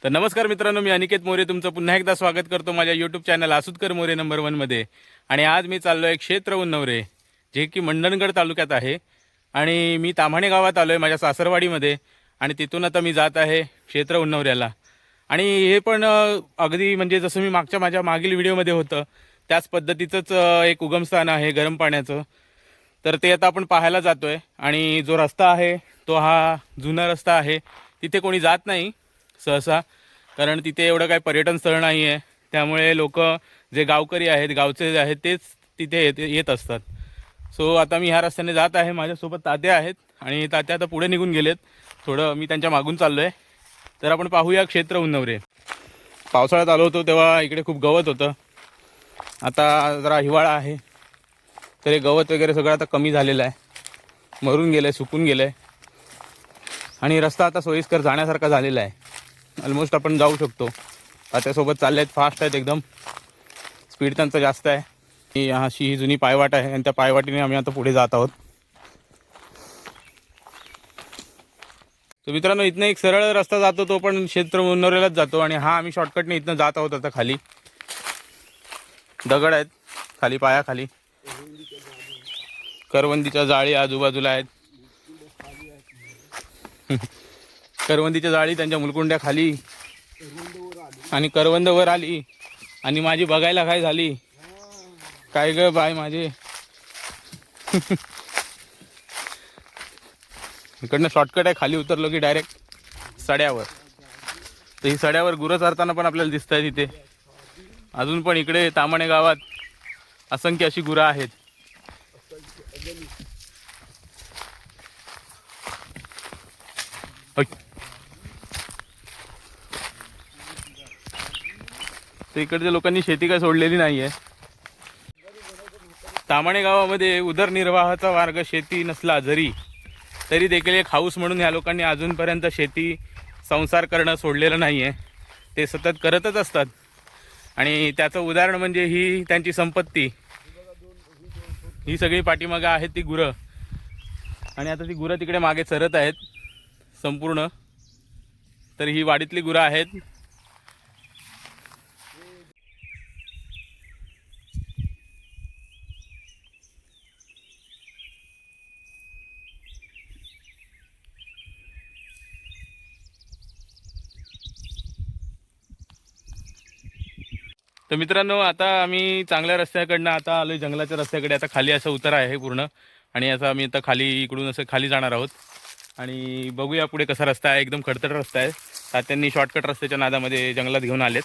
तर नमस्कार मित्रांनो, मी अनिकेत मोरे तुमचं पुन्हा एकदा स्वागत करतो माझ्या यूट्यूब चॅनल आसुदकर मोरे नंबर 1 मध्ये. आणि आज मी चाललो आहे क्षेत्र उन्नवरे, जे की मंडणगड तालुक्यात आहे. आणि मी ताम्हाणे गावात आलो आहे माझ्या सासरवाडीमध्ये. आणि तिथून आता मी जात आहे क्षेत्र उन्नवऱ्याला. आणि हे पण अगदी म्हणजे जसं मी माझ्या मागील व्हिडिओमध्ये होतं त्याच पद्धतीचंच एक उगमस्थान आहे गरम पाण्याचं. तर ते आता आपण पाहायला जातो आहे. आणि जो रस्ता आहे तो हा जुना रस्ता आहे, तिथे कोणी जात नाही सहसा, कारण तिथे एवढं काही पर्यटन स्थळ नाही आहे. त्यामुळे लोक जे गावकरी आहेत गावचे जे आहेत तेच तिथे येत असतात. सो आता मी ह्या रस्त्याने जात आहे. माझ्यासोबत तात्या आहेत आणि तात्या आता पुढे निघून गेलेत. थोडं मी त्यांच्या मागून चाललो आहे. तर आपण पाहूया क्षेत्र उन्नवरे. पावसाळ्यात आलो होतो तेव्हा इकडे खूप गवत होतं. आता जरा हिवाळा आहे तर हे गवत वगैरे सगळं आता कमी झालेलं आहे, मरून गेलं आहे, सुकून गेलं आहे. आणि रस्ता आता सोयीस्कर जाण्यासारखा झालेला आहे. ऑलमोस्ट आपण जाऊ शकतो. त्याच्यासोबत चालले आहेत, फास्ट आहेत एकदम, स्पीड त्यांचं जास्त आहे. ही अशी ही जुनी पायवाट आहे आणि त्या पायवाटीने आम्ही आता पुढे जात आहोत. तर मित्रांनो, इथनं एक सरळ रस्ता जातो, तो पण क्षेत्र उन्नवऱ्यालाच जातो. आणि हा आम्ही शॉर्टकटने इथनं जात आहोत. आता खाली दगड आहेत, खाली पायाखाली करवंदीच्या जाळी आजूबाजूला आहेत. करवंदीच्या जाळी त्यांच्या मुलकुंड्या खाली, आणि करवंद वर आली आणि माझी बघायला काय झाली, काय ग बाय माझे. इकडनं शॉर्टकट आहे, खाली उतरलो की डायरेक्ट सड्यावर. तर ही सड्यावर गुरं चरताना पण आपल्याला दिसत आहे तिथे. अजून पण इकडे ताम्हाणे गावात असंख्य अशी गुरं आहेत. तर इकडच्या लोकांनी शेती काय सोडलेली नाही आहे. ताम्हाणे गावामध्ये उदरनिर्वाहाचा मार्ग शेती नसला जरी तरी देखील एक हाऊस म्हणून ह्या लोकांनी अजूनपर्यंत शेती संसार करणं सोडलेलं नाही आहे. ते सतत करतच असतात. आणि त्याचं उदाहरण म्हणजे ही त्यांची संपत्ती, ही सगळी पाठीमागं आहेत ती गुरं. आणि आता ती गुरं तिकडे मागे चरत आहेत संपूर्ण. तर ही वाडीतली गुरं आहेत. तर मित्रांनो, आता आम्ही चांगल्या रस्त्याकडनं आता आलो जंगलाच्या रस्त्याकडे. आता खाली असं उतार आहे पूर्ण. आणि असं आम्ही आता खाली इकडून असं खाली जाणार आहोत. आणि बघूया पुढे कसा रस्ता आहे. एकदम खडतर रस्ता आहे. तात्यांनी शॉर्टकट रस्त्याच्या नादामध्ये जंगलात घेऊन आलेत.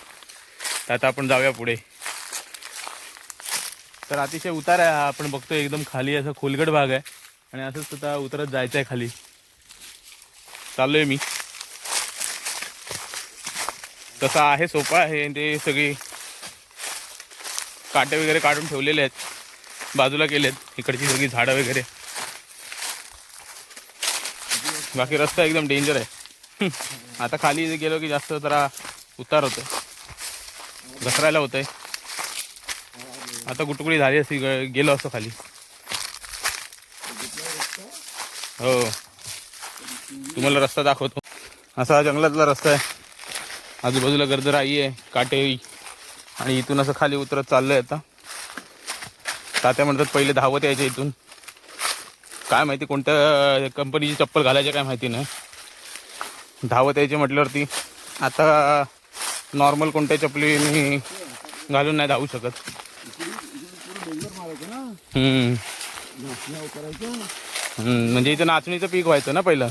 तर आता आपण जाऊया पुढे. तर अतिशय उतार आहे हा, आपण बघतोय एकदम खाली असा खोलगट भाग आहे. आणि असंच आता उतरत जायचं आहे खाली. चाललोय मी. तसा आहे, सोपा आहे. ते सगळी काटे वगैरे काढून ठेवलेले आहेत, बाजूला केलेत इकडची सगळी झाडं वगैरे. बाकी रस्ता एकदम डेंजर आहे. आता खाली गेलो की जास्त जरा उतार होतोय, घसरायला होतंय. आता गुटगुडी झाली अशी गेलो असतो खाली. हो, तुम्हाला रस्ता दाखवतो. असा जंगलातला रस्ता आहे, आजूबाजूला गर्दराई आहे, काटेरी. आणि इथून असं खाली उतरत चाललंय आता. तात्या म्हणतात पहिले धावत यायचे इथून. काय माहिती कोणत्या कंपनीची चप्पल घालायची काय माहिती नाही. धावत यायचे म्हटल्यावरती आता नॉर्मल कोणत्या चपलीने घालून नाही धावू शकत. म्हणजे इथं नाचणीचं पीक व्हायचं ना पहिलं,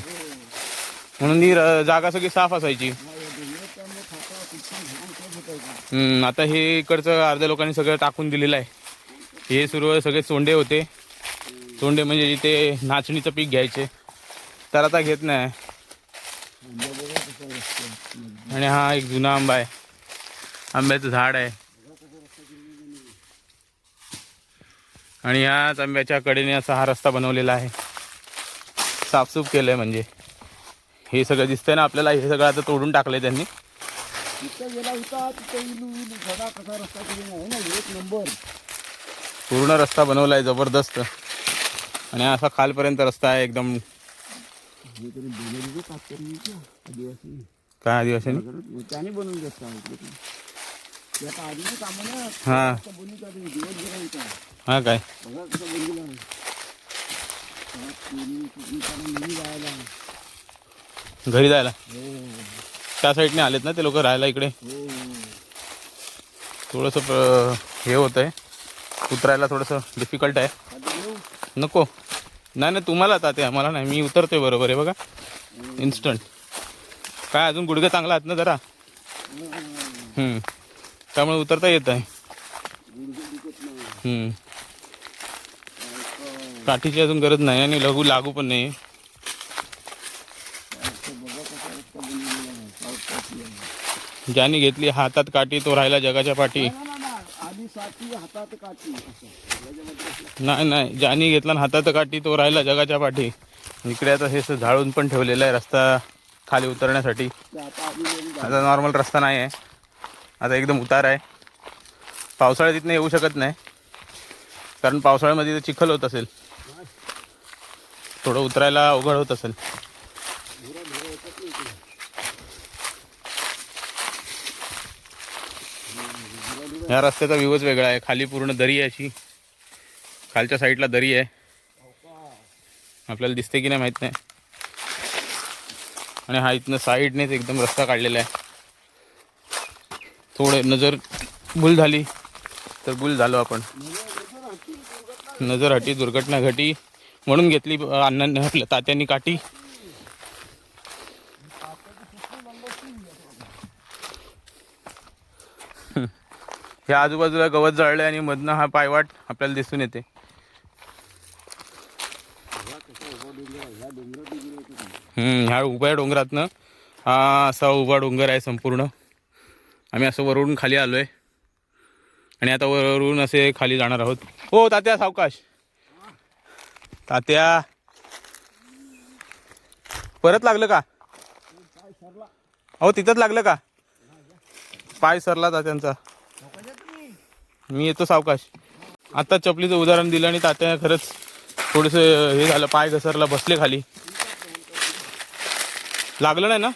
म्हणून ही जागा सगळी साफ असायची. आता हे इकडचं अर्ध्या लोकांनी सगळं टाकून दिलेलं आहे. हे सुरू सगळे सोंडे होते. सोंडे म्हणजे जिथे नाचणीचं पीक घ्यायचे, तर आता घेत नाही. आणि हा एक जुना आंबा आहे, आंब्याचं झाड आहे. आणि ह्याच आंब्याच्या कडेने असा हा रस्ता बनवलेला आहे, साफसूफ केलंय. म्हणजे हे सगळं दिसतंय ना आपल्याला, हे सगळं आता तोडून टाकलंय त्यांनी. पूर्ण रस्ता बनवलाय जबरदस्त. आणि असा खालपर्यंत रस्ता आहे एकदम. काय आदिवासी त्याने बनवून घेतला आधी कामं ना हां दिवस हां काय बघा कसं बनवलं जायला घरी जायला हो त्या साईडने आलेत ना ते लोक राहायला इकडे. हो थोडंसं हे होतं आहे उतरायला थोडंसं डिफिकल्ट आहे. नको नाही नाही तुम्हाला आता ते मला नाही मी उतरतोय बरोबर आहे बघा इन्स्टंट. काय अजून गुडघे चांगला आहेत ना जरा त्यामुळे उतरता येत आहे. काठीची अजून गरज नाही आणि लागू पण नाही. ज्याने घेतली हातात काठी तो राहिला जगाच्या पाठी. नाही नाही ज्याने घेतला हातात काठी तो राहिला जगाच्या पाठी. इकडे आता हे झाडून पण ठेवलेलं आहे रस्ता खाली उतरण्यासाठी. आता नॉर्मल रस्ता नाही आहे आता एकदम उतार आहे. पावसाळ्यात इथनं येऊ शकत नाही कारण पावसाळ्यामध्ये चिखल होत असेल थोडं उतरायला अवघड होत असेल. ह्या रस्त्याचा व्ह्यूच वेगळा आहे. खाली पूर्ण दरी आहे अशी खालच्या साईडला दरी आहे आपल्याला दिसते की नाही माहीत नाही. आणि हा इथनं साईडनेच एकदम रस्ता काढलेला आहे. थोडे नजर भूल झाली तर भूल झालो आपण. नजर हटी दुर्घटना घटी म्हणून घेतली अण्णांनी आपल्या तात्यांनी काठी. ह्या आजूबाजूला गवत जळले आणि मधनं हा पायवाट आपल्याला दिसून येते. ह्या उभ्या डोंगरातनं हा असा उभा डोंगर आहे संपूर्ण. आम्ही असं वरून खाली आलो आहे आणि आता वरून असे खाली जाणार आहोत. हो तात्या सावकाश. तात्या परत लागलं का? हो तिथंच लागलं का? पाय सरला तात्यांचा. मी येतो सावकाश. आता चपलीचं उदाहरण दिलं आणि तात्या खरंच थोडंसं हे झालं पाय घसरला बसले खाली. लागलं नाही ना?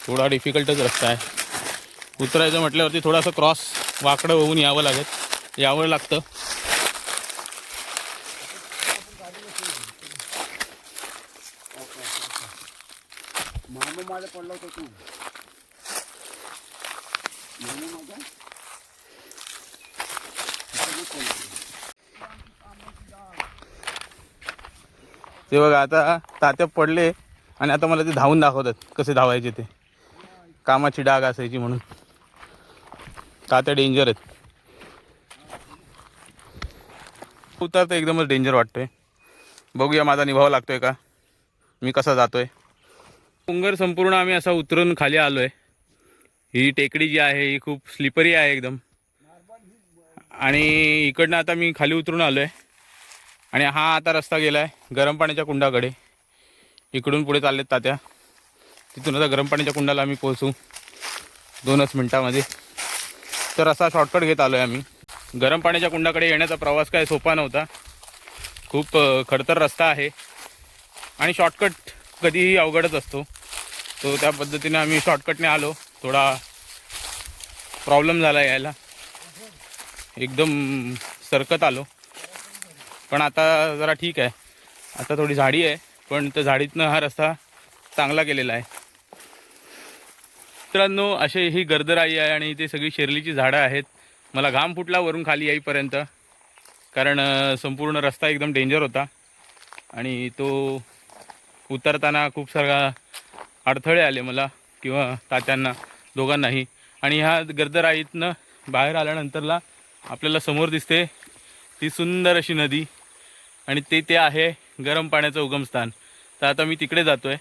थोडा डिफिकल्टच रस्ता आहे. उतरायचं म्हटल्यावरती थोडासा क्रॉस वाकडं होऊन यावं लागतं. माझा पडला होता तू ते बघा आता तात्या पडले आणि आता मला ते धावून दाखवतात कसे धावायचे ते. कामाची डाग असायची म्हणून. तात्या डेंजर आहेत. उतरतं एकदमच डेंजर वाटतोय. बघूया माझा निभाव लागतोय का मी कसा जातोय. डोंगर संपूर्ण आम्ही असा उतरून खाली आलोय. ही टेकडी जी आहे ही खूप स्लिपरी आहे एकदम. आणि इकडनं आता मी खाली उतरून आलोय आणि हा आता रस्ता गेला आहे गरम पाण्याच्या कुंडाकडे. इकडून पुढे चाललेत तात्या. तिथून आता गरम पाण्याच्या कुंडाला आम्ही पोहोचू 2च मिनटामध्ये. तर असा शॉर्टकट घेत आलो आहे आम्ही. गरम पाण्याच्या कुंडाकडे येण्याचा प्रवास काय सोपा नव्हता. खूप खडतर रस्ता आहे आणि शॉर्टकट कधीही अवघडच असतो. तो त्या पद्धतीने आम्ही शॉर्टकटने आलो. थोडा प्रॉब्लेम झाला यायला. एकदम सरकत आलो पण आता जरा ठीक आहे. आता थोडी झाडी आहे पण त्या झाडीतनं हा रस्ता चांगला केलेला आहे. मित्रांनो असे ही गर्दराई आहे आणि ते सगळी शेरलीची झाडं आहेत. मला घाम फुटला वरून खाली येईपर्यंत कारण संपूर्ण रस्ता एकदम डेंजर होता आणि तो उतरताना खूप सारा अडथळे आले मला किंवा तात्यांना दोघांनाही. आणि ह्या गर्दराईतनं बाहेर आल्यानंतरला आपल्याला समोर दिसते ती सुंदर अशी नदी आणि ते आहे गरम पाण्याचं उगमस्थान. तर आता मी तिकडे जातो आहे.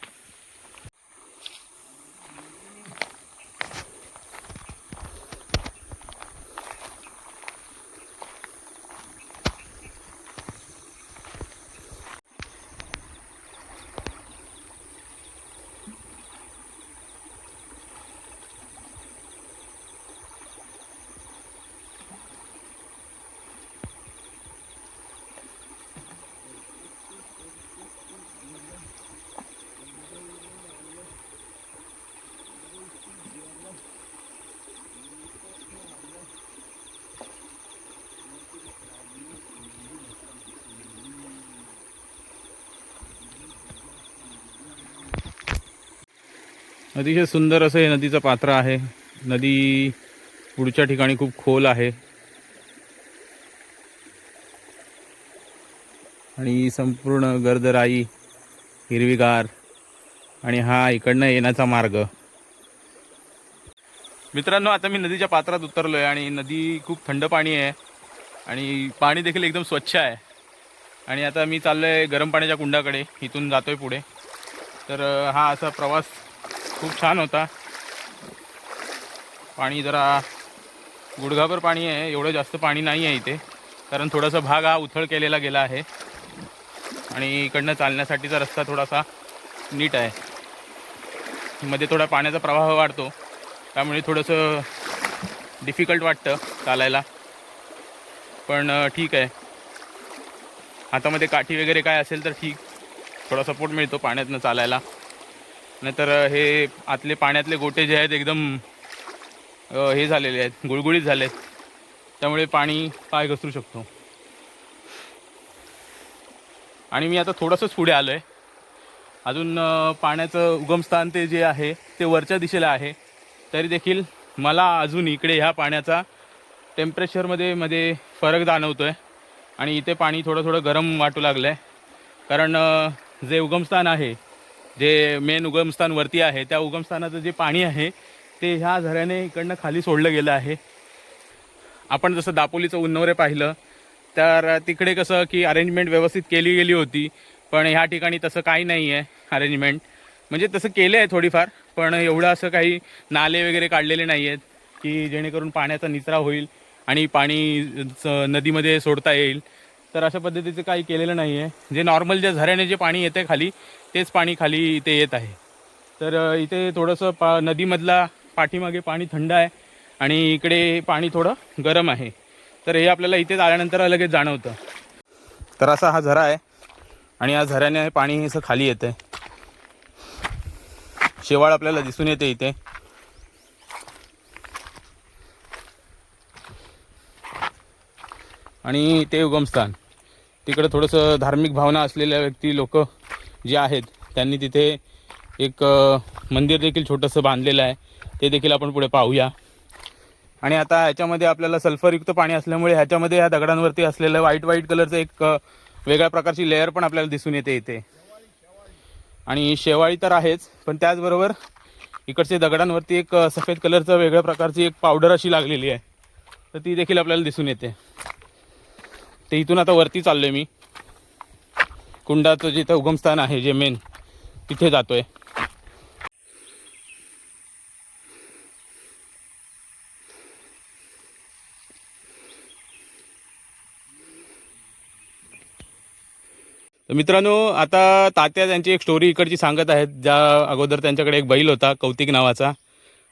अतिशय सुंदर असं हे नदीचं पात्र आहे. नदी पुढच्या ठिकाणी खूप खोल आहे आणि संपूर्ण गर्दराई हिरवीगार आणि हा इकडनं येण्याचा मार्ग. मित्रांनो, आता मी नदीच्या पात्रात उतरलो आहे आणि नदी खूप थंड पाणी आहे आणि पाणी देखील एकदम स्वच्छ आहे. आणि आता मी चाललो आहे गरम पाण्याच्या कुंडाकडे, इथून जातो आहे पुढे. तर हा असा प्रवास खूप छान होता. पाणी जरा गुडघाभर पाणी आहे, एवढं जास्त पाणी नाही आहे इथे, कारण थोडासा भाग हा उथळ केलेला गेला आहे आणि इकडनं चालण्यासाठीचा रस्ता थोडासा नीट आहे. मध्ये थोडा पाण्याचा प्रवाह वाढतो, त्यामुळे थोडंसं डिफिकल्ट वाटतं चालायला, पण ठीक आहे. हातामध्ये काठी वगैरे काय असेल तर ठीक, थोडा सपोर्ट मिळतो पाण्यातनं चालायला. नाहीतर हे आतले पाण्यातले गोटे जे आहेत एकदम हे झालेले आहेत, गुळगुळीत झाले आहेत, त्यामुळे पाणी पाय घसरू शकतो. आणि मी आता थोडंसंच पुढे आलो आहे. अजून पाण्याचं उगमस्थान ते जे आहे ते वरच्या दिशेला आहे, तरी देखील मला अजून इकडे ह्या पाण्याचा टेम्परेचरमध्ये फरक जाणवतो आहे. आणि इथे पाणी थोडं थोडं गरम वाटू लागलं आहे, कारण जे उगमस्थान आहे, जे मेन उगमस्थान वरती आहे, त्या उगमस्थानाचं जे पाणी आहे ते ह्या झऱ्याने इकडनं खाली सोडलं गेलं आहे. आपण जसं दापोलीचं उन्नवरे पाहिलं तर तिकडे कसं की अरेंजमेंट व्यवस्थित केली गेली होती, पण ह्या ठिकाणी तसं काही नाही आहे अरेंजमेंट. म्हणजे तसं केलं आहे थोडीफार, पण एवढं असं काही नाले वगैरे काढलेले नाही आहेत की जेणेकरून पाण्याचा निचरा होईल आणि पाणी नदीमध्ये सोडता येईल. तर अशा पद्धतीचं काही केलेलं नाही आहे. जे नॉर्मल ज्या झऱ्याने जे पाणी येतं खाली, तेच पाणी खाली इथे येत आहे. तर इथे थोडंसं नदीमधला पाठीमागे पाणी थंड आहे आणि इकडे पाणी थोडं गरम आहे. तर हे आपल्याला इथेच आल्यानंतर लगेच जाणवतं. तर असा हा झरा आहे आणि या झऱ्याने पाणी असं खाली येतं आहे. शेवाळ आपल्याला दिसून येते इथे. आणि ते उगमस्थान तिकडे थोडंसं धार्मिक भावना असलेल्या व्यक्ती लोक जे आहेत त्यांनी तिथे एक मंदिर देखील छोटंसं बांधलेलं आहे, ते देखील आपण पुढे पाहूया. आणि आता ह्याच्यामध्ये आपल्याला सल्फरयुक्त पाणी असल्यामुळे ह्याच्यामध्ये ह्या दगडांवरती असलेलं व्हाईट व्हाईट कलरचं एक वेगळ्या प्रकारची लेअर पण आपल्याला दिसून येते इथे. आणि शेवाळी तर आहेच, पण त्याचबरोबर इकडचे दगडांवरती एक सफेद कलरचं वेगळ्या प्रकारची एक पावडर अशी लागलेली आहे, तर ती देखील आपल्याला दिसून येते. ते इथून आता वरती चाललो आहे मी, कुंडाचं जिथं उगमस्थान आहे जे मेन, तिथे जातो आहे. तर मित्रांनो, आता तात्या त्यांची एक स्टोरी इकडची सांगत आहेत. ज्या अगोदर त्यांच्याकडे एक बैल होता कौतिक नावाचा,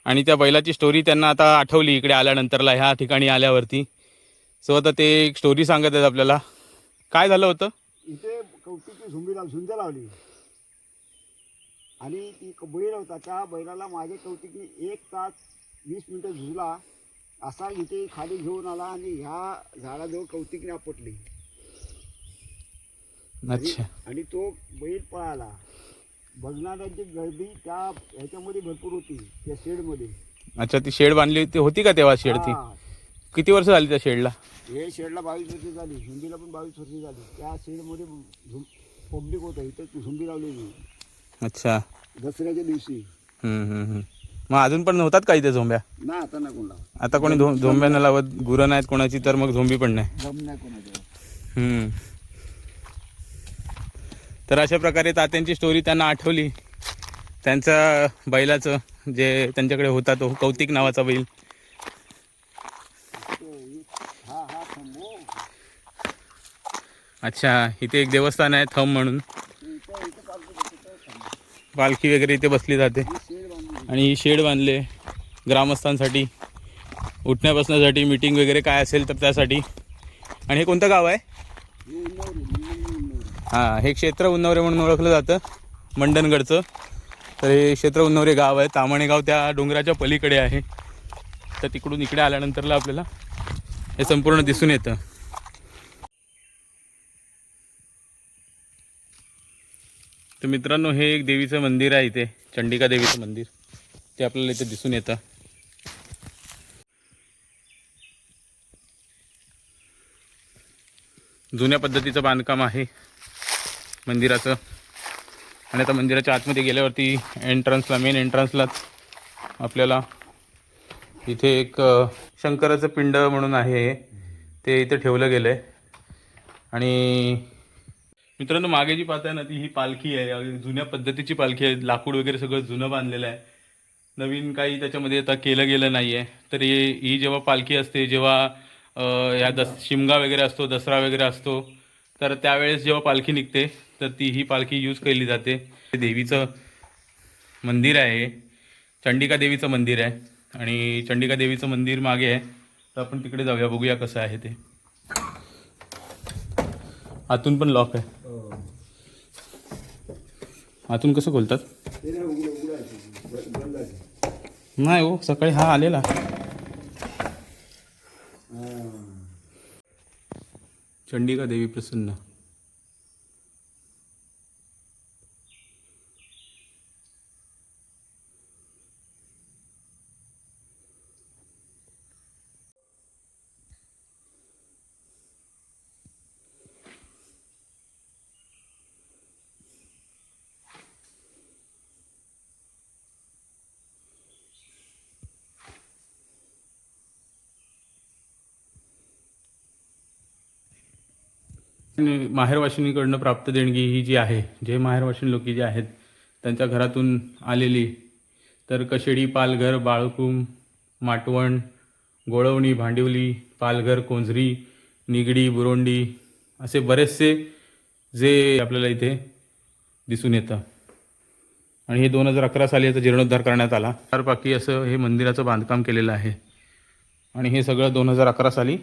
आणि त्या बैलाची स्टोरी त्यांना आता आठवली इकडे आल्यानंतरला, ह्या ठिकाणी आल्यावरती. सो आता ते एक स्टोरी सांगत आहेत आपल्याला. काय झालं होतं इथे कौतिकची झुंज लावली आणि ती बैल होता, त्या बैलाला माझ्या कौतिकने 1 तास 20 मिनिटं झुजला. असा इथे खाली घेऊन आला आणि ह्या झाडाजवळ कौतिकने आपटली. अच्छा. आणि तो बैल पळाला. बघणाऱ्यांची गर्दी त्या ह्याच्यामध्ये भरपूर होती, त्या शेडमध्ये. अच्छा, ती शेड बांधली होती का तेव्हा शेड ती? किती वर्ष झाली त्या शेडला? हे शेडला 22 वर्ष झाली, झुंबीला पण 22 वर्ष झाली. त्या शेडमध्ये पब्लिक होतं, इथं झुंबी लावलेली. अच्छा. दसऱ्याच्या दिवशी. मग अजून पण नव्हतात का इथे झोंब्या? ना आता ना कोणला. आता कोणी झोंब्या न लावत, गुरं नाहीत कोणाची, तर मग झोंबी पण नाही. जम नाही कोणाच्या. तर अशा प्रकारे तात्यांची स्टोरी त्यांना आठवली. त्यांचा बैलाचं जे त्यांच्याकडे होता तो कौतिक नावाचा बैल. हा हा थांबो. अच्छा, इथे एक देवस्थान आहे थंब म्हणून, पालखी वगैरे इथे बसली जाते. आणि ही शेड बांधले ग्रामस्थांसाठी, उठण्या बसण्यासाठी, मीटिंग वगैरे काय असेल तर त्यासाठी. आणि हे कोणतं गाव आहे? हां, हे क्षेत्र उन्नवरे म्हणून ओळखलं जातं, मंडणगडचं. तर हे क्षेत्र उन्नवरे गाव आहे. ताम्हाणे गाव त्या डोंगराच्या पलीकडे आहे. तर तिकडून इकडे आल्यानंतरला आपल्याला हे संपूर्ण दिसून येतं. तर मित्रांनो, हे एक देवीचं मंदिर आहे इथे, चंडिका देवीचं मंदिर. ते आपल्याला इथे दिसून येतं. जुन्या पद्धतीचं बांधकाम आहे मंदिराचं. आणि आता मंदिराच्या आतमध्ये गेल्यावरती मेन एंट्रन्सलाच आपल्याला इथे एक शंकराचं पिंड म्हणून आहे, ते इथे ठेवलं गेलं आहे. आणि मित्रांनो, मागे जी पाहताय ना, ती ही पालखी आहे. जुन्या पद्धतीची पालखी आहे. लाकूड वगैरे सगळं जुनं बांधलेलं आहे. नवीन काही त्याच्यामध्ये आता केलं गेलं नाही आहे. तर ही जेव्हा पालखी असते, जेव्हा या शिमगा वगैरे असतो, दसरा वगैरे असतो, तर त्यावेळेस जेव्हा पालखी निघते तर ही पालखी यूज केली जाते. देवीचं मंदिर आहे, चंडिका देवीचं मंदिर आहे. आणि चंडिका देवीचं मंदिर मागे आहे, तर आपण तिकडे जाऊया, बघूया कसं आहे ते. आतून पण लॉक आहे. आतून कसं खोलतात? नाही हो, सकाळी हा आलेला. चंडिका देवी प्रसन्न. माहेरवाशिनीकडनं प्राप्त देणगी ही जी आहे, जे माहेरवाशिनी लोक जे आहेत त्यांच्या घरातून आलेली, तर कशेडी, पालघर, बाळकुम, माटवण, गोळवणी, भांडिवली, पालघर, कोंझरी, निगडी, बुरोंडी असे बरेचसे जे आपल्याला इथे दिसून येतं. आणि हे 2011 साली याचा जीर्णोद्धार करण्यात आला. बाकी असं हे मंदिराचं बांधकाम केलेलं आहे. आणि हे सगळं 2011 साली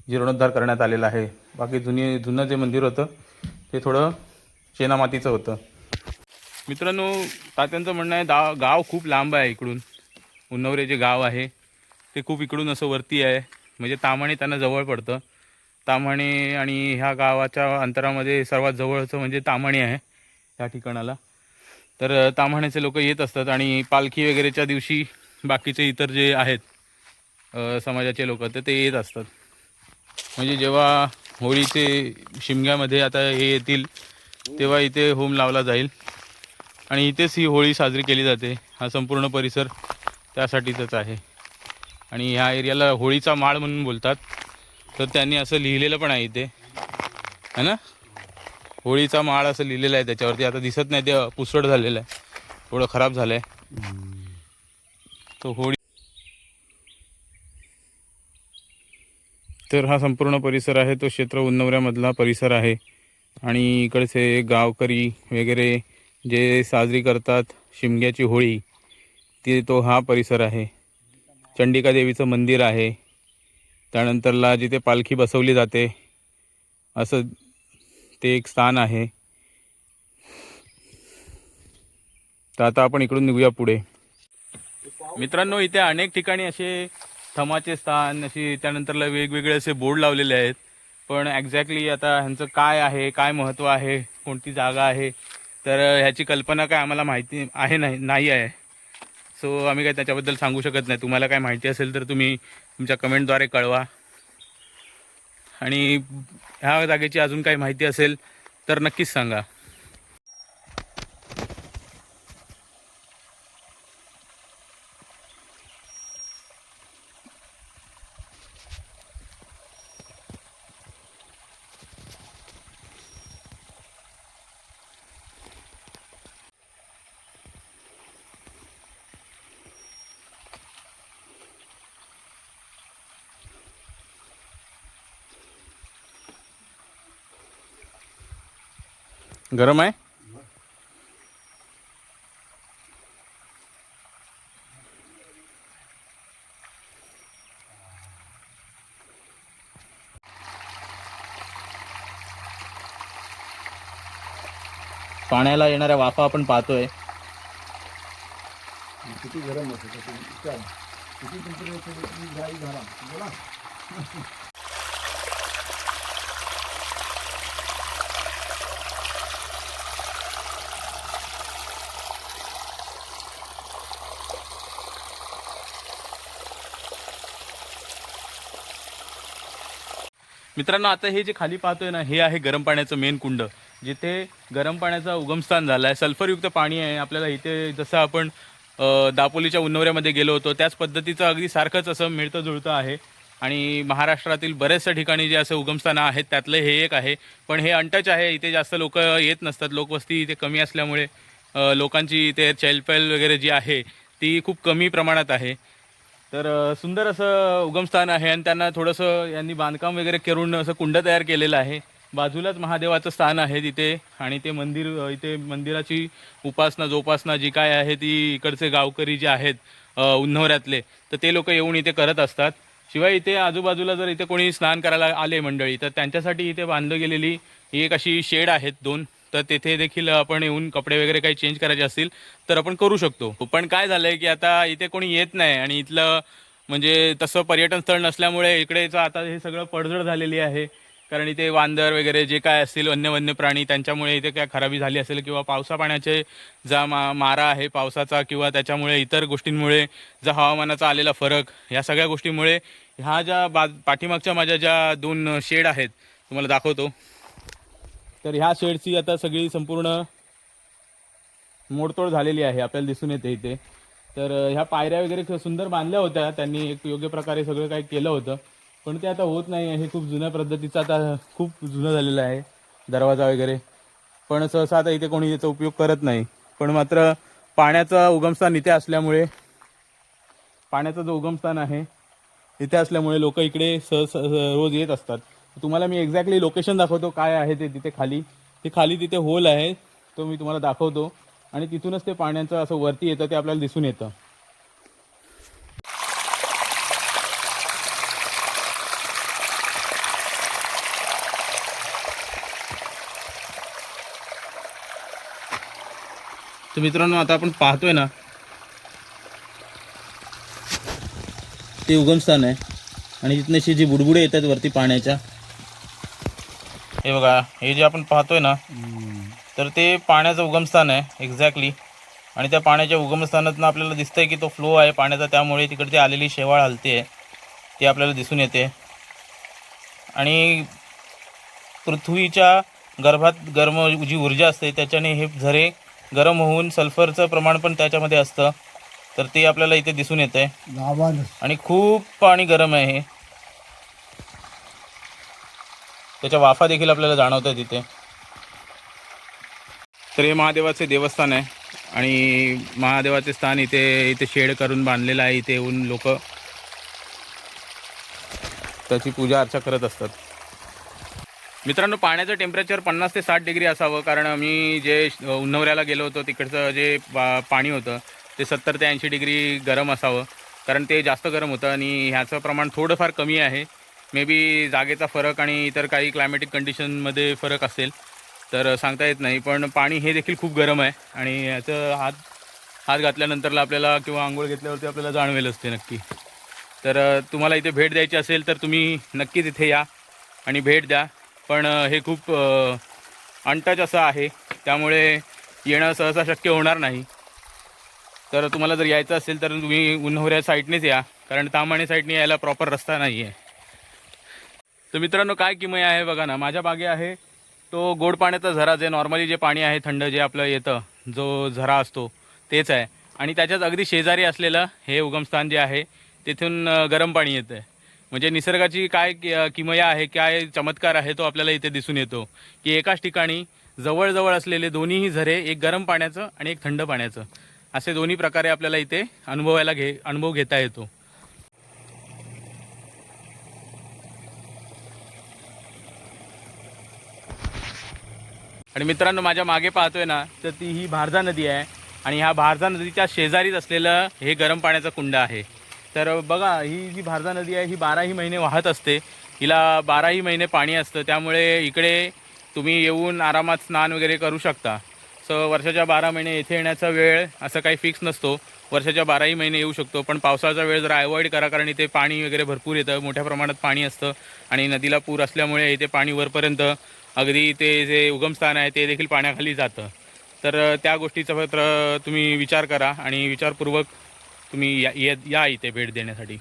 जीर्णोद्धार करण्यात आलेला आहे. बाकी जुनं जे मंदिर होतं ते थोडं शेणामातीचं होतं. मित्रांनो, तात्यांचं म्हणणं आहे गाव खूप लांब आहे इकडून. उन्नवरे जे गाव आहे ते खूप इकडून असं वरती आहे, म्हणजे ताम्हाणे त्यांना जवळ पडतं. ताम्हाणे आणि ह्या गावाच्या अंतरामध्ये सर्वात जवळचं म्हणजे ताम्हाणे आहे ह्या ठिकाणाला. तर ताम्हाण्याचे लोक येत असतात आणि पालखी वगैरेच्या दिवशी बाकीचे इतर जे आहेत समाजाचे लोक तर ते येत असतात. म्हणजे जेव्हा होळीचे शिमग्यामध्ये आता हे येतील तेव्हा इथे होम लावला जाईल आणि इथेच ही होळी साजरी केली जाते. हा संपूर्ण परिसर त्यासाठीचाच आहे. आणि ह्या एरियाला होळीचा माळ म्हणून बोलतात. तर त्यांनी असं लिहिलेलं पण आहे इथे, है ना, होळीचा माळ असं लिहिलेलं आहे त्याच्यावरती. आता दिसत नाही, ते पुसट झालेलं आहे, थोडं खराब झालं आहे. तो होळी, तर हा संपूर्ण परिसर आहे तो क्षेत्र उन्नवऱ्यामधला परिसर आहे. आणि इकडचे गावकरी वगैरे जे साजरी करतात शिमग्याची होळी, तो हा परिसर आहे. चंडिका देवीचं मंदिर आहे, त्यानंतरला जिथे पालखी बसवली जाते असं ते एक स्थान आहे. तर आता आपण इकडून निघूया पुढे. मित्रांनो, इथे अनेक ठिकाणी असे थमाचे स्थान, अशी त्यानंतरला वेगवेगळे असे बोर्ड लावलेले आहेत. पण एक्झॅक्टली आता ह्यांचं काय आहे, काय महत्त्व आहे, कोणती जागा आहे, तर ह्याची कल्पना काय आम्हाला माहिती आहे नाही आहे. सो आम्ही काय त्याच्याबद्दल सांगू शकत नाही. तुम्हाला काय माहिती असेल तर तुम्ही तुमच्या कमेंटद्वारे कळवा. आणि ह्या जागेची अजून काही माहिती असेल तर नक्कीच सांगा. गरम आहे. पाण्याला येणाऱ्या वाफा आपण पाहतोय. किती गरम होतं किती टेम्परेचर झाला बोला. मित्रांनो, आता हे जे खाली पाहतोय ना, हे आहे गरम पाण्याचं मेन कुंड, जिथे गरम पाण्याचा उगमस्थान झाला आहे. सल्फरयुक्त पाणी आहे. आपल्याला इथे जसं आपण दापोलीच्या उन्नवऱ्यामध्ये गेलो होतो त्याच पद्धतीचं अगदी सारखंच असं मिळतं जुळतं आहे. आणि महाराष्ट्रातील बऱ्याचशा ठिकाणी जे असं उगमस्थानं आहेत त्यातलं हे एक आहे. पण हे अनटच आहे. इथे जास्त लोक येत नसतात. लोकवस्ती इथे कमी असल्यामुळे लोकांची इथे चहलपहल वगैरे जी आहे ती खूप कमी प्रमाणात आहे. तर सुंदर असं उगमस्थान आहे आणि त्यांना थोडंसं यांनी बांधकाम वगैरे करून असं कुंड तयार केलेलं आहे. बाजूलाच महादेवाचं स्थान आहे तिथे आणि ते मंदिर, इथे मंदिराची उपासना जोपासना जी काय आहे ती इकडचे गावकरी जे आहेत उन्नवऱ्यातले, तर ते लोक येऊन इथे करत असतात. शिवाय इथे आजूबाजूला जर इथे कोणी स्नान करायला आले मंडळी, तर त्यांच्यासाठी इथे बांधली गेलेली ही एक अशी शेड आहेत 2, तर तेथे देखील आपण येऊन कपडे वगैरे काही चेंज करायचे असतील तर आपण करू शकतो. पण काय झालंय की आता इथे कोणी येत नाही आणि इथलं म्हणजे तसं पर्यटन स्थळ नसल्यामुळे इकडेचं आता हे सगळं पडझड झालेली आहे. कारण इथे वांदर वगैरे जे काय असतील वन्य प्राणी त्यांच्यामुळे इथे काय खराबी झाली असेल किंवा पावसा पाण्याचे जा मारा आहे पावसाचा किंवा त्याच्यामुळे इतर गोष्टींमुळे जा हवामानाचा आलेला फरक, ह्या सगळ्या गोष्टींमुळे ह्या ज्या पाठीमागच्या माझ्या ज्या 2 शेड आहेत तुम्हाला दाखवतो. तर ह्या शेडची आता सगळी संपूर्ण मोडतोड झालेली आहे आपल्याला दिसून येते इथे. तर ह्या पायऱ्या वगैरे सुंदर बांधल्या होत्या त्यांनी, एक योग्य प्रकारे सगळं काही केलं होतं, पण ते आता होत नाही. हे खूप जुन्या पद्धतीचं आता खूप जुनं झालेलं आहे दरवाजा वगैरे. पण सहसा आता इथे कोणी याचा उपयोग करत नाही. पण मात्र पाण्याचं उगमस्थान इथे असल्यामुळे, पाण्याचं जो उगमस्थान आहे इथे असल्यामुळे लोक इकडे रोज येत असतात. तुम्हाला मी एक्झॅक्टली लोकेशन दाखवतो काय आहे ते. तिथे खाली तिथे होल आहे तो मी तुम्हाला दाखवतो आणि तिथूनच ते पाण्याचं असं वरती येतं ते आपल्याला दिसून येतं. तर मित्रांनो, आता आपण पाहतोय ना ते उगमस्थान आहे आणि तिथून अशी जी बुडबुडे येतात वरती पाण्याच्या, हे बघा, हे जे आपण पाहतोय ना तर ते पाण्याचं उगमस्थान आहे एक्झॅक्टली. आणि त्या पाण्याच्या उगमस्थानातून आपल्याला दिसतंय की तो फ्लो आहे पाण्याचा, त्यामुळे तिकडची आलेली शेवाळ हलते आहे ती आपल्याला दिसून येते. आणि पृथ्वीच्या गर्भात जी ऊर्जा असते त्याच्याने हे झरे गरम होऊन सल्फरचं प्रमाण पण त्याच्यामध्ये असतं, तर ते आपल्याला इथे दिसून येतं आहे. आणि खूप पाणी गरम आहे हे, त्याच्या वाफा देखील आपल्याला जाणवत आहे तिथे. तर हे महादेवाचे देवस्थान आहे आणि महादेवाचे स्थान इथे शेड करून बांधलेलं आहे. इथे येऊन लोक त्याची पूजा अर्चा करत असतात. मित्रांनो, पाण्याचं टेम्परेचर 50 ते 60 डिग्री असावं, कारण मी जे उन्नवऱ्याला गेलो होतो तिकडचं जे पाणी होतं ते 70 ते 80 डिग्री गरम असावं, कारण ते जास्त गरम होतं आणि ह्याचं प्रमाण थोडंफार कमी आहे. मे बी जागेचा फरक आणि इतर काही क्लायमॅटिक कंडिशनमध्ये फरक असेल तर सांगता येत नाही. पण पाणी हे देखील खूप गरम आहे आणि ह्याचं हात घातल्यानंतरला आपल्याला किंवा आंघोळ घेतल्यावरती आपल्याला जाणवेलच ते नक्की. तर तुम्हाला इथे भेट द्यायची असेल तर तुम्ही नक्कीच इथे या आणि भेट द्या. पण हे खूप अनटच असं आहे, त्यामुळे येणं सहसा शक्य होणार नाही. तर तुम्हाला जर यायचं असेल तर तुम्ही उन्नवऱ्या साईडनेच या, कारण ताम्हाणे साईडने यायला प्रॉपर रस्ता नाही आहे. तर मित्रांनो, काय किमया आहे बघा ना, माझ्या मागे आहे तो गोड पाण्याचा झरा, जे नॉर्मली जे पाणी आहे थंड जे आपलं येतं जो झरा असतो तेच आहे. आणि त्याच्याच अगदी शेजारी असलेलं हे उगमस्थान जे आहे तिथून गरम पाणी येतं आहे. म्हणजे निसर्गाची काय किमया आहे, काय चमत्कार आहे तो आपल्याला इथे दिसून येतो की एकाच ठिकाणी जवळजवळ असलेले दोन्हीही झरे, एक गरम पाण्याचं आणि एक थंड पाण्याचं, असे दोन्ही प्रकारे आपल्याला इथे अनुभव घेता येतो. आणि मित्रांनो, माझ्या मागे पाहतोय ना तर ती ही भारजा नदी आहे आणि ह्या भारजा नदीच्या शेजारीच असलेलं हे गरम पाण्याचं कुंड आहे. तर बघा, ही जी भारजा नदी आहे ही 12ही महिने वाहत असते, हिला 12ही महिने पाणी असतं, त्यामुळे इकडे तुम्ही येऊन आरामात स्नान वगैरे करू शकता. वर्षाच्या 12 महिने येथे येण्याचा वेळ असं काही फिक्स नसतो, वर्षाच्या 12ही महिने येऊ शकतो. पण पावसाचा वेळ जरा अवॉइड करा, कारण इथे पाणी वगैरे भरपूर येतं, मोठ्या प्रमाणात पाणी असतं आणि नदीला पूर असल्यामुळे इथे पाणी वरपर्यंत अगदी ते जे उगमस्थान आहे ते देखील पाण्याखाली जातं. तर त्या गोष्टीचा मात्र तुम्ही विचार करा आणि विचारपूर्वक तुम्ही या, या, या इथे भेट देण्यासाठी.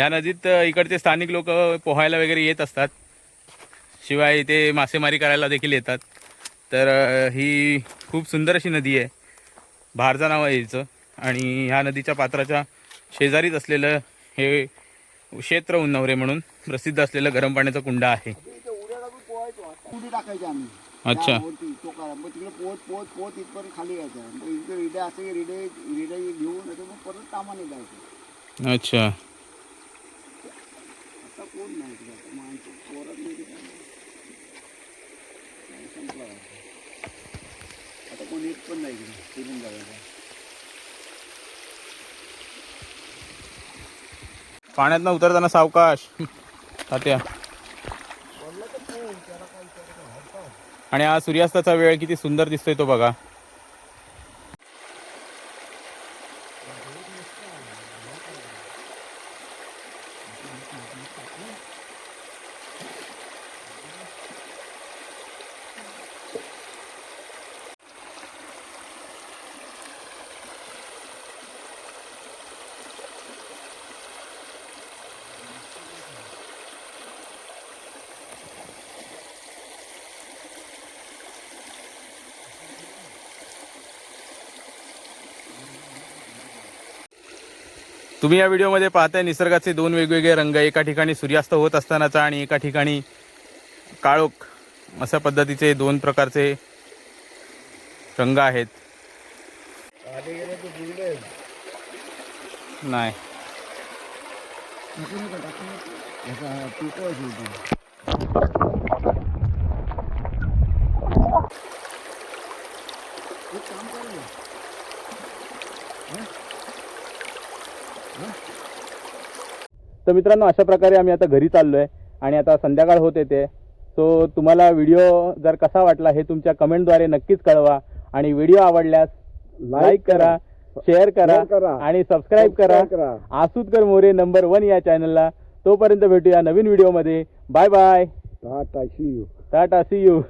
या नदीत इकडचे स्थानिक लोक पोहायला वगैरे येत असतात, शिवाय इथे मासेमारी करायला देखील येतात. तर ही खूप सुंदर अशी नदी आहे, भारजा नाव आहे हिचं. आणि ह्या नदीच्या पात्राच्या शेजारीच असलेलं हे क्षेत्र उन्नवरे म्हणून प्रसिद्ध असलेलं गरम पाण्याचा कुंड आहे. इथे उड्या लागून पोहायचो, आता उडी टाकायची आम्ही. अच्छा. त्यावरती तो करा, मग तिकडे पोहत पोहत पोहत इथपर्यंत खाली यायचं. मग इथे रिडे असे रिडे घेऊन येतो, मग परत कामाने जायचं. अच्छा. आता कोण नाही तिकडे, आता माणसं पोरत नाही तिकडे. संपला आता कोण येत पण नाही तिकडे फिरून जायचं. पाण्यातनं उतरताना सावकाश तात्या. आणि हा सूर्यास्ताचा वेळ किती सुंदर दिसतोय तो बघा. तुम्ही या व्हिडिओमध्ये पाहताय निसर्गाचे दोन वेगवेगळे रंग, एका ठिकाणी सूर्यास्त होत असतानाचा आणि एका ठिकाणी काळोख, अशा पद्धतीचे दोन प्रकारचे रंग आहेत. नाही तर मित्रांनो, अशा प्रकारे आम्ही आता घरी चाललोय आणि आता संध्याकाळ होत येते. सो तुम्हाला व्हिडिओ जर कसा वाटला हे तुमच्या कमेंटद्वारे नक्कीच कळवा. आणि व्हिडिओ आवडल्यास लाईक करा, शेअर करा आणि सबस्क्राईब करा आसुदकर मोरे नंबर 1 या चॅनलला. तोपर्यंत भेटूया नवीन व्हिडिओमध्ये. Bye bye. Tata see you. Tata see you.